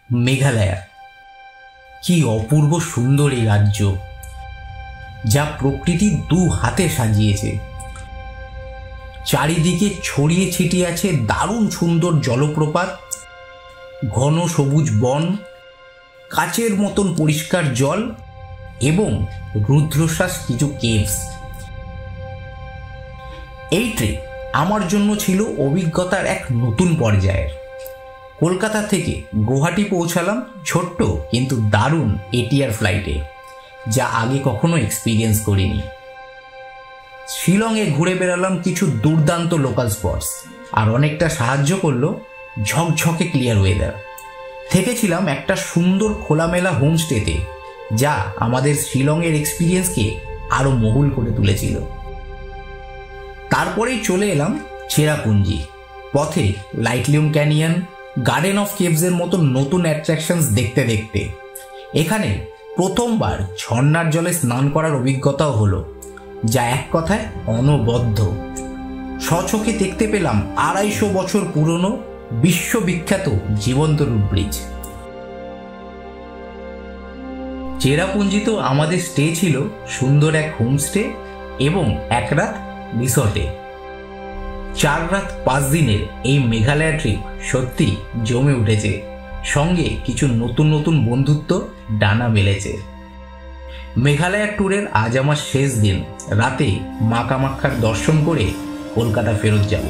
মেঘালয়। কি অপূর্ব সুন্দর এই রাজ্য, যা প্রকৃতি দু হাতে সাজিয়েছে। চারিদিকে ছড়িয়ে ছিটিয়ে আছে দারুণ সুন্দর জলপ্রপাত, ঘন সবুজ বন, কাচের মতন পরিষ্কার জল এবং রুদ্রশ্বাস কিছু কেভস। এই ট্রিপ আমার জন্য ছিল অভিজ্ঞতার এক নতুন পর্যায়ের। কলকাতা থেকে গুয়াহাটি পৌঁছালাম ছোট্ট কিন্তু দারুণ এটিআর ফ্লাইটে, যা আগে কখনো এক্সপিরিয়েন্স করিনি। শিলংয়ে ঘুরে বেড়ালাম কিছু দুর্দান্ত লোকাল স্পটস, আর অনেকটা সাহায্য করলো ঝকঝকে ক্লিয়ার ওয়েদার। থেকেছিলাম একটা সুন্দর খোলামেলা হোমস্টেতে, যা আমাদের শিলংয়ের এক্সপিরিয়েন্সকে আরও মহুল করে তুলেছিল। তারপরেই চলে এলাম চেরাপুঞ্জি। পথে লাইটলুম ক্যানিয়ন, গার্ডেন অফ কেভসের মতো নতুন অ্যাট্রাকশনস দেখতে দেখতে এখানে প্রথমবার ঝর্ণার জলে স্নান করার অভিজ্ঞতাও হলো, যা এক কথায় অনবদ্য। স্বচোখে দেখতে পেলাম 250 বছর পুরনো বিশ্ববিখ্যাত জীবন্ত রুট ব্রিজ। চেরাপুঞ্জিতেও আমাদের স্টে ছিল সুন্দর এক হোমস্টে এবং এক রাত রিসর্টে। 4 রাত 5 দিনের এই মেঘালয় ট্রিপ সত্যি জমে উঠেছে, সঙ্গে কিছু নতুন নতুন বন্ধুত্ব ডানা মেলেছে। মেঘালয় ট্যুরের আজ আমার শেষ দিন। রাতে মা কামাখ্যার দর্শন করে কলকাতা ফেরত যাব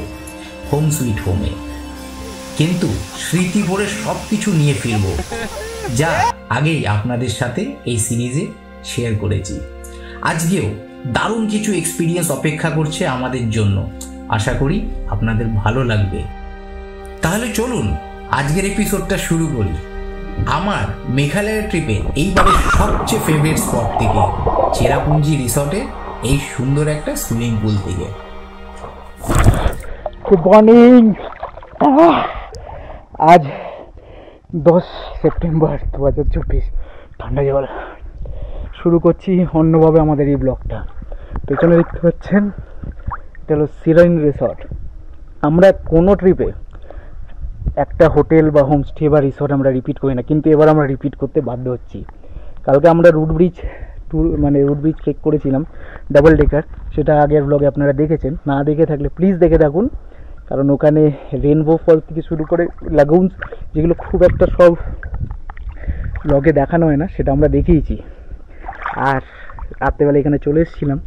হোম সুইট হোমে, কিন্তু স্মৃতি ভরে সব কিছু নিয়ে ফিরব, যা আগেই আপনাদের সাথে এই সিরিজে শেয়ার করেছি। আজকেও দারুণ কিছু এক্সপিরিয়েন্স অপেক্ষা করছে আমাদের জন্য, আশা করি আপনাদের ভালো লাগবে। তাহলে চলুন আজকের এপিসোডটা শুরু করি আমার মেঘালয় ট্রিপে এইবারের সবচেয়ে ফেভারিট স্পট থেকে, চেরাপুঞ্জি রিসর্টে এই সুন্দর একটা সুইমিং পুল থেকে। Good morning. আজ 10 সেপ্টেম্বর 2024, ঠান্ডা জল। শুরু করছি অন্যভাবে আমাদের এই ব্লগটা। পেছনে দেখতে পাচ্ছেন এটা হলো সিরাইন রিসর্ট। আমরা কোনো ট্রিপে একটা হোটেল বা হোমস্টে বা রিসর্ট আমরা রিপিট করি না, কিন্তু এবার আমরা রিপিট করতে বাধ্য হচ্ছি। কালকে আমরা রুট ব্রিজ ট্রেক করেছিলাম, ডাবল ডেকার। সেটা আগের ব্লগে আপনারা দেখেছেন, না দেখে থাকলে প্লিজ দেখে থাকুন, কারণ ওখানে রেনবো ফলস থেকে শুরু করে লাগুনস, যেগুলো খুব একটা সব ব্লগে দেখানো হয় না, সেটা আমরা দেখিয়েছি। আর রাত্রেবেলা এখানে চলে এসেছিলাম।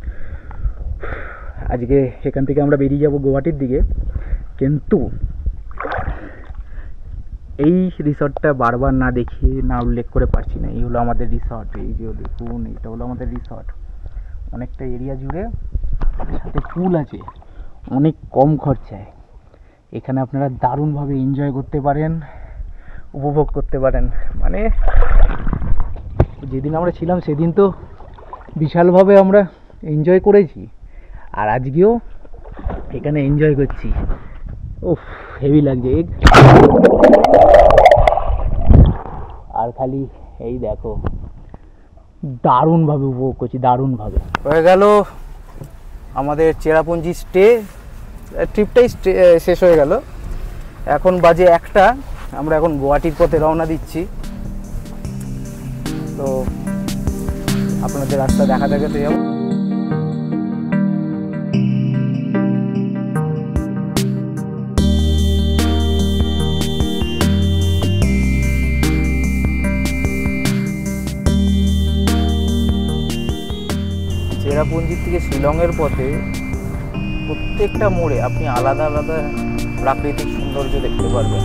আজকে এখান থেকে আমরা বেরিয়ে যাব গুয়াহাটির দিকে, কিন্তু এই রিসর্টটা বারবার না দেখিয়ে না উল্লেখ করে পারছি না। এই হলো আমাদের রিসর্ট, এই যে দেখুন এটা হলো আমাদের রিসর্ট। অনেকটা এরিয়া জুড়ে, সাথে পুল আছে, অনেক কম খরচায়। এখানে আপনারা দারুণভাবে এনজয় করতে পারেন, উপভোগ করতে পারেন। মানে যেদিন আমরা ছিলাম সেদিন তো বিশালভাবে আমরা এনজয় করেছি, আর আজকেও এখানে এনজয় করছি। উফ, হেভি লাগছে। আর খালি এই দেখো, দারুণভাবে উপভোগ করছি, দারুণভাবে। হয়ে গেল আমাদের চেরাপুঞ্জি স্টে, ট্রিপটাই শেষ হয়ে গেল। এখন বাজে 1টা, আমরা এখন গুয়াহাটির পথে রওনা দিচ্ছি। তো আপনাদের রাস্তা দেখা দেখাতে যাবো। চেরাপুঞ্জি থেকে শিলংয়ের পথে প্রত্যেকটা মোড়ে আপনি আলাদা আলাদা প্রাকৃতিক সৌন্দর্য দেখতে পারবেন।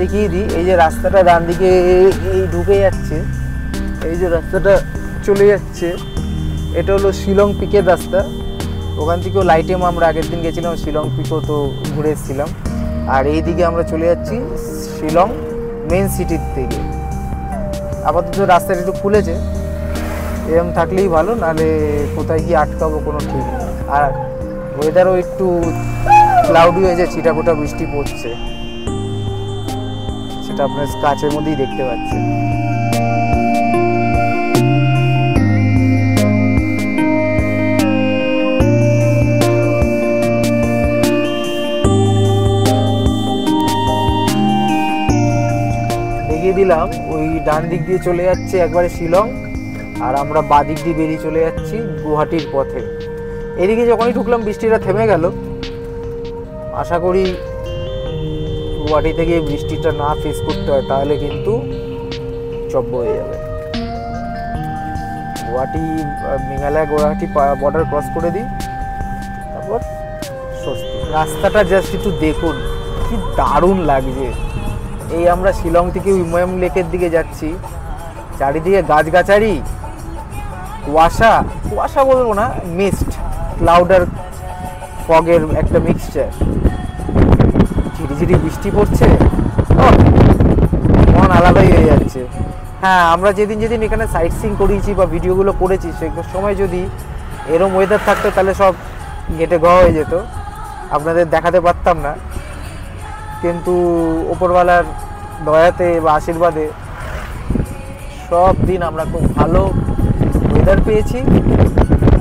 দেখিয়ে দিই, এই যে রাস্তাটা ডান দিকে এই ঢুকে যাচ্ছে, এই যে রাস্তাটা চলে যাচ্ছে, এটা হলো শিলং পিকের রাস্তা। ওখান থেকেও লাইটেম আমরা আগের দিন গেছিলাম, শিলং পিকও তো ঘুরে এসেছিলাম। আর এই দিকে আমরা চলে যাচ্ছি শিলং মেন সিটির থেকে। আপাতত রাস্তাটা একটু খুলেছে, এরকম থাকলেই ভালো, নাহলে কোথায় গিয়ে আটকাবো কোনো ঠিক নেই। আর ওয়েদারও একটু ক্লাউডি হয়েছে, ছিটাফোটা বৃষ্টি পড়ছে, সেটা আপনার কাছের মধ্যেই দেখতে পাচ্ছেন। দেখছিলাম ওই ডান দিক দিয়ে চলে যাচ্ছে একবারে শিলং, আর আমরা বাঁ দিক দিয়ে বেরিয়ে চলে যাচ্ছি গুয়াহাটির পথে। এদিকে যখনই ঢুকলাম বৃষ্টিটা থেমে গেল। আশা করি গুয়াহাটি থেকে বৃষ্টিটা না ফেস করতে হয়, তাহলে কিন্তু চব্য হয়ে যাবে। গুয়াহাটি মেঘালয় গুয়াহাটি বর্ডার ক্রস করে দিই, তারপর স্বস্তি। রাস্তাটা জাস্ট একটু দেখুন, কি দারুণ লাগছে। এই আমরা শিলং থেকে উমিয়াম লেকের দিকে যাচ্ছি, চারিদিকে গাছগাছালি, কুয়াশা, কুয়াশা বলবো না, মিস্ট, ক্লাউড আর ফগের একটা মিক্সচার। ঝিরিঝিরি বৃষ্টি পড়ছে, মন আলাদাই হয়ে যাচ্ছে। হ্যাঁ, আমরা যেদিন যেদিন এখানে সাইট সিইং করিয়েছি বা ভিডিওগুলো করেছি, সেগুলোর সময় যদি এরম ওয়েদার থাকতো তাহলে সব ঘেটে ঘ হয়ে যেত, আপনাদের দেখাতে পারতাম না। কিন্তু ওপরওয়ালার দয়াতে বা আশীর্বাদে সব দিন আমরা খুব ভালো ওয়েদার পেয়েছি।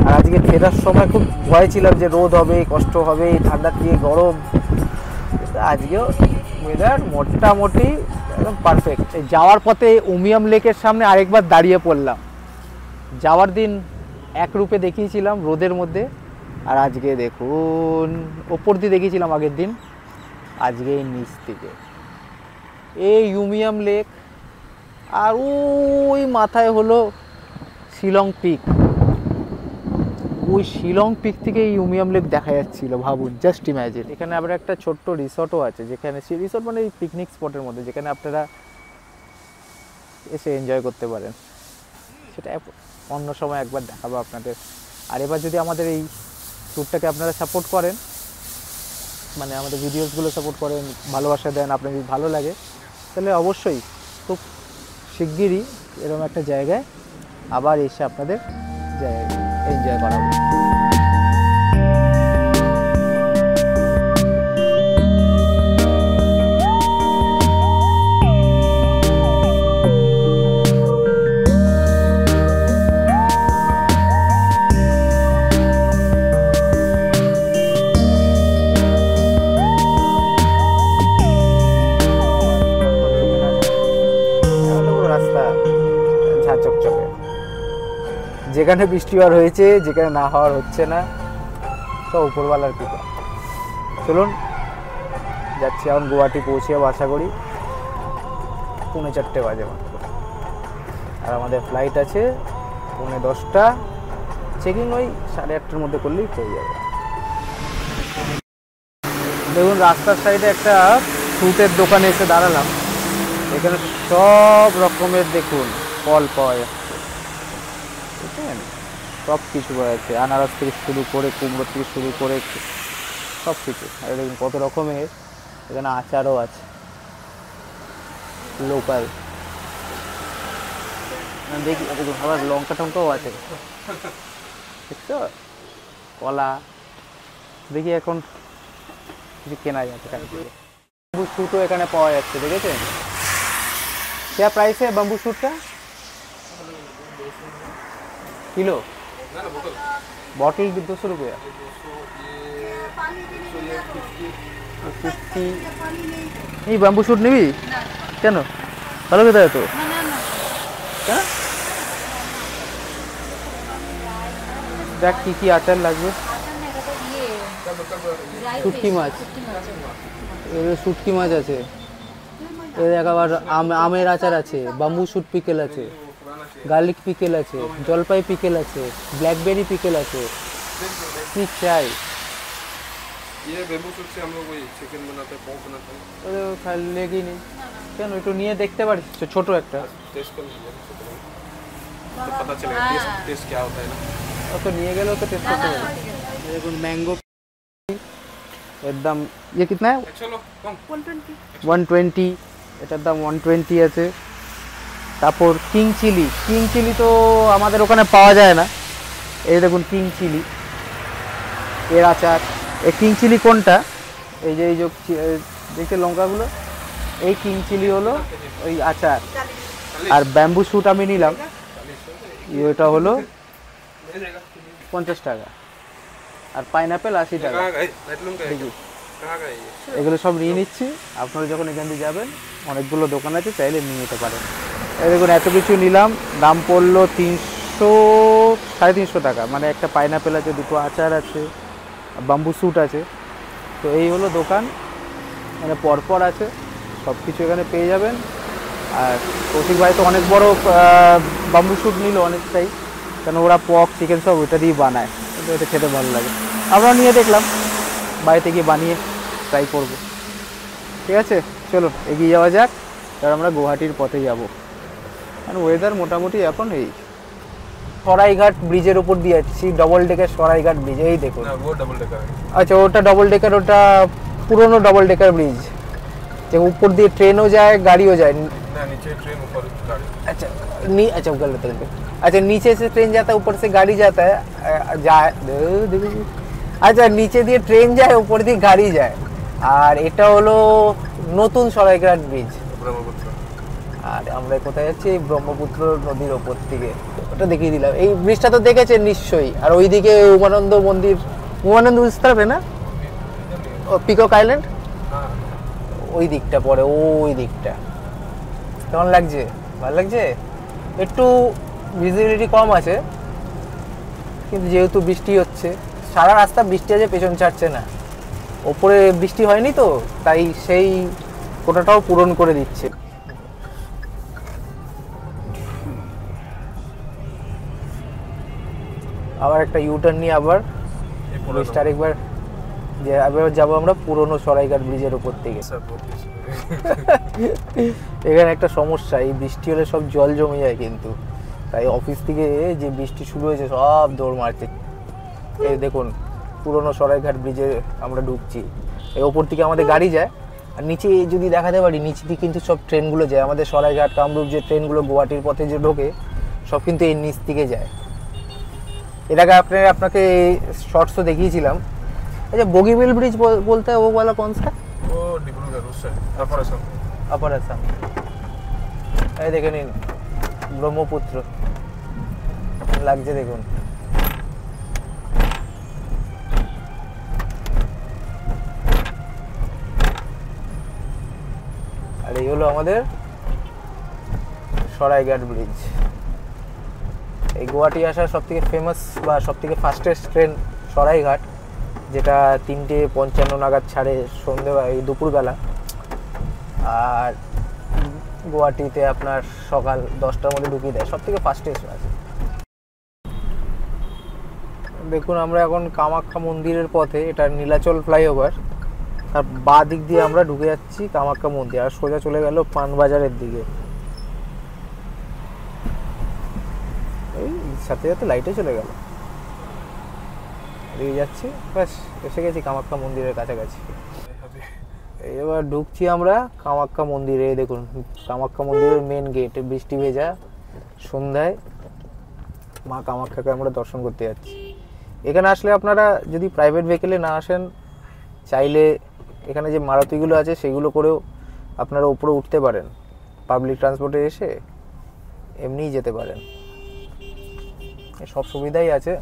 আর আজকে ফেরার সময় খুব ভয় ছিলাম যে রোদ হবে, কষ্ট হবে, ঠান্ডার দিয়ে গরম। আজকেও ওয়েদার মোটামুটি একদম পারফেক্ট। যাওয়ার পথে উমিয়াম লেকের সামনে আরেকবার দাঁড়িয়ে পড়লাম। যাওয়ার দিন এক রূপে দেখিয়েছিলাম রোদের মধ্যে, আর আজকে দেখুন ওপর দিয়ে দেখিয়েছিলাম আগের দিন, আজকে এই নিচ থেকে এই উমিয়াম লেক, আর ওই মাথায় হলো শিলং পিক। ওই শিলং পিক থেকে এই উমিয়াম লেক দেখা যাচ্ছিল, ভাবুন, জাস্ট ইম্যাজিন। এখানে আবার একটা ছোট্ট রিসর্টও আছে, যেখানে সেই রিসর্ট মানে এই পিকনিক স্পটের মধ্যে, যেখানে আপনারা এসে এনজয় করতে পারেন। সেটা অন্য সময় একবার দেখাবো আপনাদের। আর এবার যদি আমাদের এই ট্যুরটাকে আপনারা সাপোর্ট করেন, মানে আমাদের ভিডিওসগুলো সাপোর্ট করেন, ভালোবাসা দেন, আপনার যদি ভালো লাগে, তাহলে অবশ্যই খুব শিগগিরই এরকম একটা জায়গায় আবার এসে আপনাদের এনজয় করাবো। যেখানে বৃষ্টি হওয়ার হয়েছে, যেখানে না হওয়ার হচ্ছে না, সব উপরওয়ালার কৃপা। চলুন যাচ্ছি, এখন গুয়াহাটি পৌঁছে যাবো আশা করি 4:45 বাজে মাত্র। আর আমাদের ফ্লাইট আছে 9:10, চেকিং ওই 8:30-র মধ্যে করলেই হয়ে যাবে। দেখুন রাস্তার সাইডে একটা ফ্রুটের দোকানে এসে দাঁড়ালাম। এখানে সব রকমের দেখুন ফল পাওয়া যাচ্ছে, বুঝছেন, সব কিছু আছে, আনারস থেকে শুরু করে, কুমড়ো থেকে শুরু করে সব কিছু। আর দেখুন কত রকমের এখানে আচারও আছে লোকাল। দেখি দেখুন আবার লঙ্কা টঙ্কাও আছে, দেখছো, কলা। দেখি এখন কিছু কেনা যাচ্ছে। বাম্বু শুটও এখানে পাওয়া যাচ্ছে, দেখেছেন? क्या प्राइस है बम्बू शूट का? किलो? बॉटल 200 रुपया। 50। नहीं बम्बू शूट नहीं क्या नो ভালো খেতে হয় তো হ্যাঁ। দেখ কি কি আচার লাগবে। শুটকি মাছ, শুটকি মাছ আছে, আবার আমের আচার আছে, বাম্বু শুট পিকেল আছে, গার্লিক পিকেল আছে, জলপাই পিকেল আছে, ব্ল্যাকবেরি পিকেল আছে। কি চাই? ये बेम्बू शूट से हम लोग वही चिकन बनाते हैं, पोर्क बनाते हैं। ওরে খালি লেগেই নেই কেন, একটু নিয়ে দেখতে পারিস ছোট একটা? टेस्ट कर लीजिए तो पता चलेगा टेस्ट क्या होता है ना। ও তো নিয়ে গেলেও তো টেস্ট করতে পারি। দেখুন ম্যাঙ্গো এর দাম ये कितना है? चलो कम 120। এটার দাম 120 আছে। তারপর কিং চিলি তো আমাদের ওখানে পাওয়া যায় না। এই দেখুন কিং চিলি এর আচার। এই কিং চিলি কোনটা? এই যে দেখতে লঙ্কাগুলো, এই কিং চিলি হলো ওই আচার। আর ব্যাম্বু শুট আমি নিলাম, এটা হলো 50 টাকা। আর পাইনাপেল 80 টাকা। দেখি कहाँ का है ये? এগুলো সব নিয়ে নিচ্ছি। আপনারা যখন এখান দিয়ে যাবেন অনেকগুলো দোকান আছে, চাইলে নিয়ে নিতে পারেন। এই দেখুন এত কিছু নিলাম, দাম পড়লো 300-350 টাকা। মানে একটা পাইনাপেল আছে, দুটো আচার আছে, বাম্বু স্যুট আছে। তো এই হলো দোকান, মানে পরপর আছে, সব কিছু এখানে পেয়ে যাবেন। আর কৌশিক ভাই তো অনেক বড় বাম্বু স্যুট নিল অনেকটাই, কেন ওরা পক চিকেন সব ওইটা দিয়ে বানায়, কিন্তু এটা খেতে ভালো লাগে। আমরা নিয়ে দেখলাম, বাড়িতে গিয়ে বানিয়ে ট্রাই করব। ঠিক আছে, চলো এগিয়ে যাওয়া যাক। এবার আমরা গুয়াহাটির পথে যাব। আর ওয়েদার মোটামুটি এখন এই সরাইঘাট ব্রিজের উপর দিয়ে যাচ্ছি, ডবল ডেকার সরাইঘাট ব্রিজ। এই দেখুন, ना वो डबल डेकर है। আচ্ছা ওটা ডবল ডেকার, ওটা পুরনো ডবল ডেকার ব্রিজ, যে উপর দিয়ে ট্রেনও যায় গাড়িও যায়। ना नीचे ट्रेन ऊपर गाड़ी। अच्छा अच्छा गलत गलत। अच्छा नीचे से ट्रेन जाता है, ऊपर से गाड़ी जाता है, अच्छा নিচে দিয়ে ট্রেন যায়, উপর দিয়ে গাড়ি যায়। আর এটা হলো নতুন সরাইঘাট ব্রিজ। ब्रह्मपुत्र। আর আমরা কোথায় যাচ্ছি? এই ব্রহ্মপুত্র নদীর ওপর থেকে, ওটা দেখিয়ে দিলাম। এই ব্রিজটা তো দেখেছেন নিশ্চয়ই। আর ওইদিকে উমানন্দ মন্দির, উমানন্দ বুঝতে পারবে না, পিকক আইল্যান্ড, हाँ ওই দিকটা পড়ে, ওই দিকটা। কেমন লাগছে? ভালো লাগছে? একটু ভিজিবিলিটি কম আছে, কিন্তু যেহেতু বৃষ্টি হচ্ছে, সারা রাস্তা বৃষ্টি আছে, পেছন ছাড়ছে না। ওপরে বৃষ্টি হয়নি তো, তাই সেই কোটাটাও পূরণ করে দিচ্ছে। আবার একটা ইউটার্ন নিয়ে আবার ये पूरा ব্রিজটা আরেকবার, যে আবার যাবো আমরা পুরনো সরাইঘাট ব্রিজের উপর থেকে। सब बहुत ही এখানে একটা সমস্যা, এই বৃষ্টি হলে সব জল জমে যায় কিন্তু, তাই অফিস থেকে যে বৃষ্টি শুরু হয়েছে সব দৌড় মারছে। এই দেখুন পুরনো সরাইঘাট ব্রিজে আমরা ঢুকছি। এই ওপর থেকে আমাদের গাড়ি যায়, আর নিচে যদি দেখাতে পারি, নিচে দিয়ে কিন্তু সব ট্রেনগুলো যায়। আমাদের সরাইঘাট কামরূপ যে ট্রেনগুলো গুয়াহাটির পথে যে ঢোকে, সব কিন্তু এই নিচ থেকে যায়। এর আগে আপনাকে শর্টসও দেখিয়েছিলাম। अच्छा बोगीबिल ब्रिज बोलता है, वो वाला कौन सा? वो डिब्रूगढ़ उस साइड अपर असम। अपर असम। এই দেখে নিন ব্রহ্মপুত্র লাগছে, দেখুন। আর এই হলো আমাদের সরাইঘাট ব্রিজ। এই গুয়াহাটি আসার সব থেকে ফেমাস বা সব থেকে ফাস্টেস্ট ট্রেন সরাইঘাট, যেটা 3:55 নাগাদ ছাড়ে সন্ধ্যেবেলা, এই দুপুরবেলা। আর গুয়াহাটিতে আপনার সকাল 10টার মধ্যে ঢুকিয়ে দেয়, সব থেকে ফাস্টেস্ট আছে। দেখুন আমরা এখন কামাখ্যা মন্দিরের পথে, এটা নীলাচল ফ্লাইওভার, তার বাঁ দিক দিয়ে আমরা ঢুকে যাচ্ছি কামাখ্যা মন্দির, আর সোজা চলে গেল পানবাজারের দিকে। এই সাথে সাথে লাইটে চলে গেল, এগিয়ে যাচ্ছি, ব্যাস এসে গেছি কামাখ্যা মন্দিরের কাছাকাছি। এবার ঢুকছি আমরা কামাখ্যা মন্দিরে। দেখুন কামাখ্যা মন্দিরের মেন গেট, বৃষ্টি ভেজা সন্ধ্যায় মা কামাখ্যাকে আমরা দর্শন করতে যাচ্ছি। এখানে আসলে আপনারা যদি প্রাইভেট ভেহিকেলে না আসেন, চাইলে এখানে যে মারুতিগুলো আছে সেগুলো করেও আপনারা উপরে উঠতে পারেন। পাবলিক ট্রান্সপোর্টে এসে এমনিই যেতে পারেন, সব সুবিধাই আছে।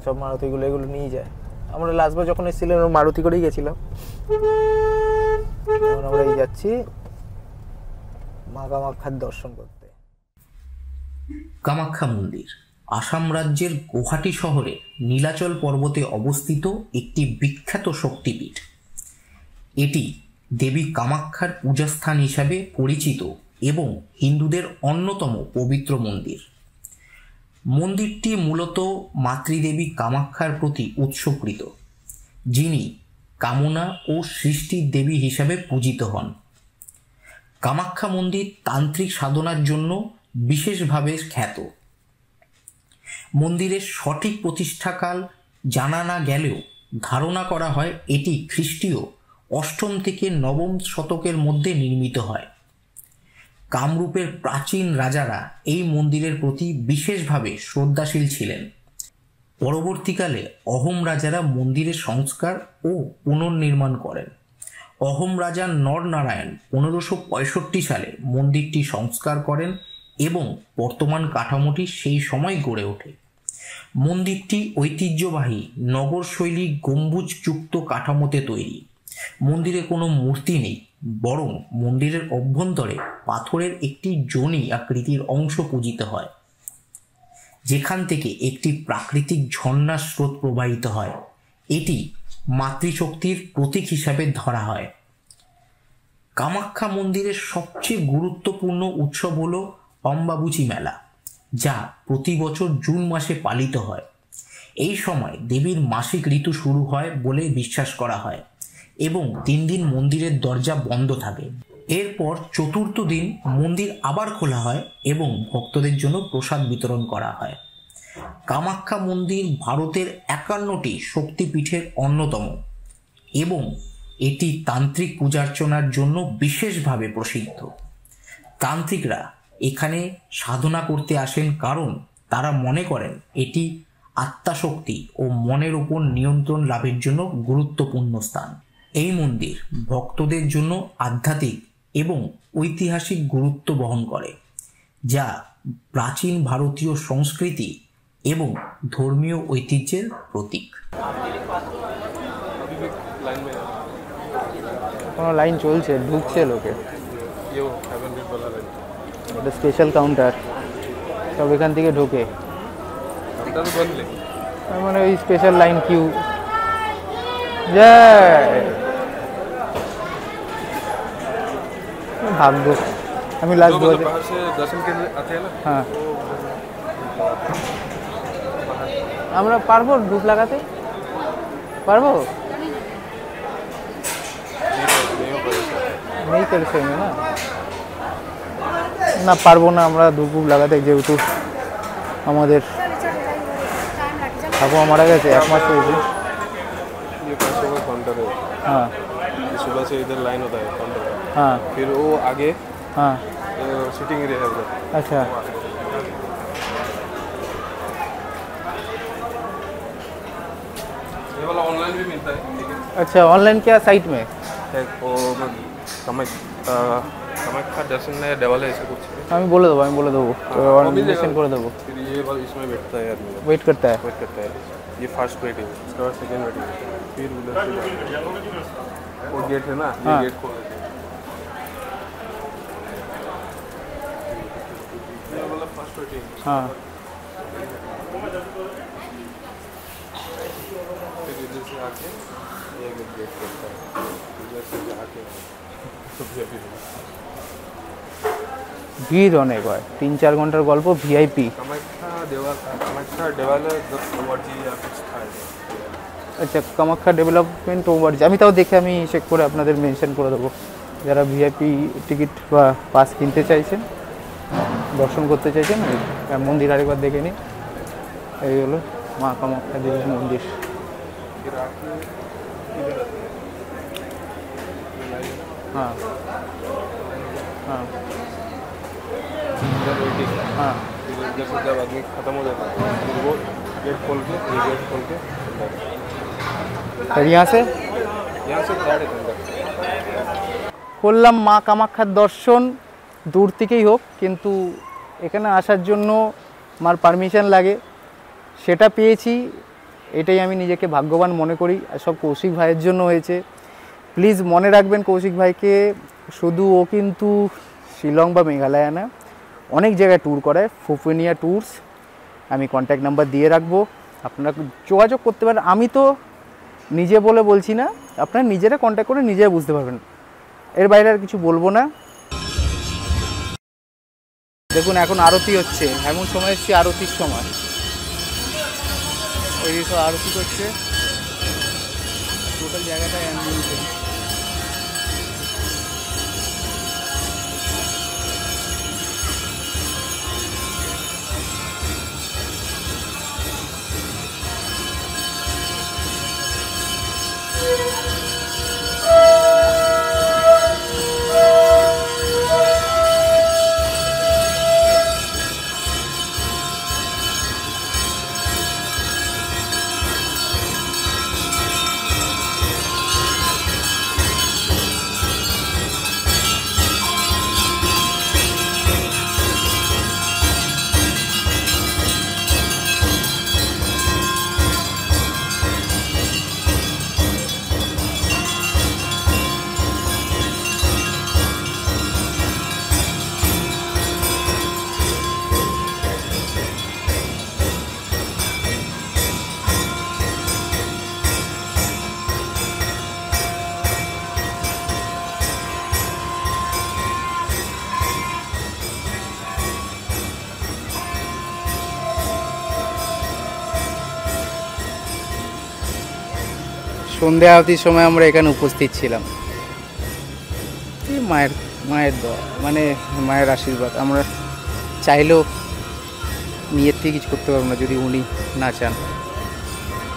সব মারুতিগুলো এগুলো নিয়ে যায়। আমরা লাস্টবার যখন এসেছিলাম মারুতি করেই গেছিলাম। আমরা এই যাচ্ছি মা কামাখ্যার দর্শন করতে। কামাখ্যা মন্দির আসাম রাজ্যের গুয়াহাটি শহরে নীলাচল পর্বতে অবস্থিত একটি বিখ্যাত শক্তিপীঠ। এটি দেবী কামাখ্যার পূজাস্থান হিসাবে পরিচিত এবং হিন্দুদের অন্যতম পবিত্র মন্দির। মন্দিরটি মূলত মাতৃদেবী কামাখ্যার প্রতি উৎসর্গিত, যিনি কামনা ও সৃষ্টির দেবী হিসাবে পূজিত হন। কামাখ্যা মন্দির তান্ত্রিক সাধনার জন্য বিশেষভাবে খ্যাত। মন্দিরের সঠিক প্রতিষ্ঠাকাল জানা না গেলেও ধারণা করা হয় এটি খ্রিস্টীয় 8ম থেকে 9ম শতকের মধ্যে নির্মিত হয়। কামরূপের প্রাচীন রাজারা এই মন্দিরের প্রতি বিশেষভাবে শ্রদ্ধাশীল ছিলেন। পরবর্তীকালে অহোম রাজারা মন্দিরের সংস্কার ও পুনর্নির্মাণ করেন। অহোম রাজা নরনারায়ণ 1565 সালে মন্দিরটি সংস্কার করেন এবং বর্তমান কাঠামোটি সেই সময় গড়ে ওঠে। মন্দিরটি ঐতিহ্যবাহী নগরশৈলী গম্বুজযুক্ত কাঠামোতে তৈরি। মন্দিরে কোনো মূর্তি নেই, বরং মন্দিরের অভ্যন্তরে পাথরের একটি যোনি আকৃতির অংশ পূজিত হয়, যেখান থেকে একটি প্রাকৃতিক ঝর্ণার স্রোত প্রবাহিত হয়। এটি মাতৃশক্তির প্রতীক হিসাবে ধরা হয়। কামাখ্যা মন্দিরের সবচেয়ে গুরুত্বপূর্ণ উৎসব হল অম্বাবুচি মেলা, যা প্রতি বছর জুন মাসে পালিত হয়। এই সময় দেবীর মাসিক ঋতু শুরু হয় বলে বিশ্বাস করা হয় এবং 3 দিন মন্দিরের দরজা বন্ধ থাকে। এরপর চতুর্থ দিন মন্দির আবার খোলা হয় এবং ভক্তদের জন্য প্রসাদ বিতরণ করা হয়। কামাখ্যা মন্দির ভারতের 51টি শক্তিপীঠের অন্যতম এবং এটি তান্ত্রিক পূজার্চনার জন্য বিশেষভাবে প্রসিদ্ধ। তান্ত্রিকরা এখানে সাধনা করতে আসেন কারণ তারা মনে করেন এটি আত্মাশক্তি ও মনের উপর নিয়ন্ত্রণ লাভের জন্য গুরুত্বপূর্ণ স্থান। এই মন্দির ভক্তদের জন্য আধ্যাত্মিক এবং ঐতিহাসিক গুরুত্ব বহন করে, যা প্রাচীন ভারতীয় সংস্কৃতি এবং ধর্মীয় ঐতিহ্যের প্রতীক। কোনো লাইন চলছে, ঢুকছে লোকে, এটা স্পেশাল কাউন্টার, সব এখান থেকে ঢোকে, মানে ওই স্পেশাল লাইন কিউ যায়। ভাগ্য আমি লাস্ট হ্যাঁ আমরা পারবো ধূপ লাগাতে পারবো নেই করেছে না না পারবো না আমরা ধূপ লাগাতে, যেহেতু আমাদের ঠাকুমা মারা गए 1 मास হয়েছে। हाँ सुबह से इधर लाइन होता है काउंटर का, हाँ फिर वो आगे हाँ सिटिंग एरिया है उधर। अच्छा ये वाला ऑनलाइन भी मिलता है, ठीक है। अच्छा ऑनलाइन क्या साइट में वो कामाख्या दर्शन है देवालय ऐसे कुछ है। আমি বলে দেবো অনলাইন করে দেবো। फिर ये वाला इसमें बैठता है आदमी, वेट करता है ये फर्स्ट वेटिंग, उसके बाद सेकंड वेटिंग, फिर उधर से वो गेट है ना, ये हाँ। गेट खोल ये वाला फर्स्ट वेटिंग। हाँ फिर इधर से आके ये गेट खोलता है, इधर से आके ভিড় অনেক হয়, 3-4 ঘন্টার গল্প ভিআইপি। कामाख्या देवालय जी या कुछ था। আচ্ছা কামাখ্যা ডেভেলপমেন্ট ওভারজি, আমি তাও দেখে আমি চেক করে আপনাদের মেনশন করে দেবো। যারা ভিআইপি টিকিট বা পাস কিনতে চাইছেন, দর্শন করতে চাইছেন, মন্দির আরেকবার দেখে নিন। এই হলো মা কামাখ্যা দেবীর মন্দির। हाँ हाँ हाँ जैसे जब आदमी खत्म हो जाता है फिर वो गेट खोल के ये गेट खोल के और यहाँ से गाड़ी अंदर করলাম মা কামাখ্যার দর্শন। দূর থেকেই হোক, কিন্তু এখানে আসার জন্য মার পারমিশন লাগে, সেটা পেয়েছি। এটাই আমি নিজেকে ভাগ্যবান মনে করি, আর সব কৌশিক ভাইয়ের জন্য হয়েছে। প্লিজ মনে রাখবেন কৌশিক ভাইকে, শুধু ও কিন্তু শিলং বা মেঘালয় না, অনেক জায়গায় ট্যুর করায়, ফুফুনিয়া ট্যুরস। আমি কন্ট্যাক্ট নাম্বার দিয়ে রাখবো, আপনারা যোগাযোগ করতে পারেন। আমি তো নিজে বলে বলছি না, আপনারা নিজেরা কন্ট্যাক্ট করে নিজেরা বুঝতে পারবেন, এর বাইরে আর কিছু বলবো না। দেখুন এখন আরতি হচ্ছে, এমন সময় এসেছি আরতির সময়, ওই সব আরতি করছে, টোটাল জায়গাটা অ্যাম্বুলেন্স। সন্ধ্যা আরতির সময় আমরা এখানে উপস্থিত ছিলাম। এই মায়ের দোয়া, মানে মায়ের আশীর্বাদ। আমরা চাইলেও নিজের থেকে কিছু করতে পারবো না যদি উনি না চান।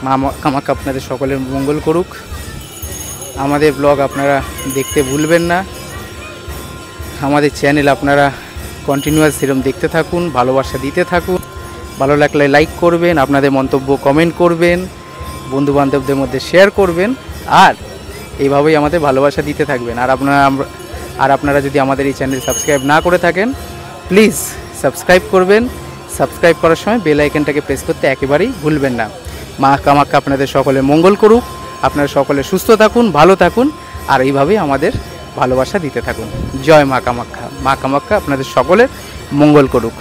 মা কামাখ্যা আপনাদের সকলের মঙ্গল করুক। আমাদের ব্লগ আপনারা দেখতে ভুলবেন না। আমাদের চ্যানেল আপনারা কন্টিনিউয়াস সেরকম দেখতে থাকুন, ভালোবাসা দিতে থাকুন। ভালো লাগলে লাইক করবেন, আপনাদের মন্তব্য কমেন্ট করবেন, বন্ধুবান্ধবদের মধ্যে শেয়ার করবেন, আর এইভাবেই আমাদের ভালোবাসা দিতে থাকবেন। আর আপনারা যদি আমাদের এই চ্যানেল সাবস্ক্রাইব না করে থাকেন, প্লিজ সাবস্ক্রাইব করবেন। সাবস্ক্রাইব করার সময় বেল আইকনটাকে প্রেস করতে একেবারেই ভুলবেন না। মা কামাখ্যা আপনাদের সকলের মঙ্গল করুক। আপনারা সকলে সুস্থ থাকুন, ভালো থাকুন, আর এইভাবেই আমাদের ভালোবাসা দিতে থাকুন। জয় মা কামাখ্যা। মা কামাখ্যা আপনাদের সকলের মঙ্গল করুক।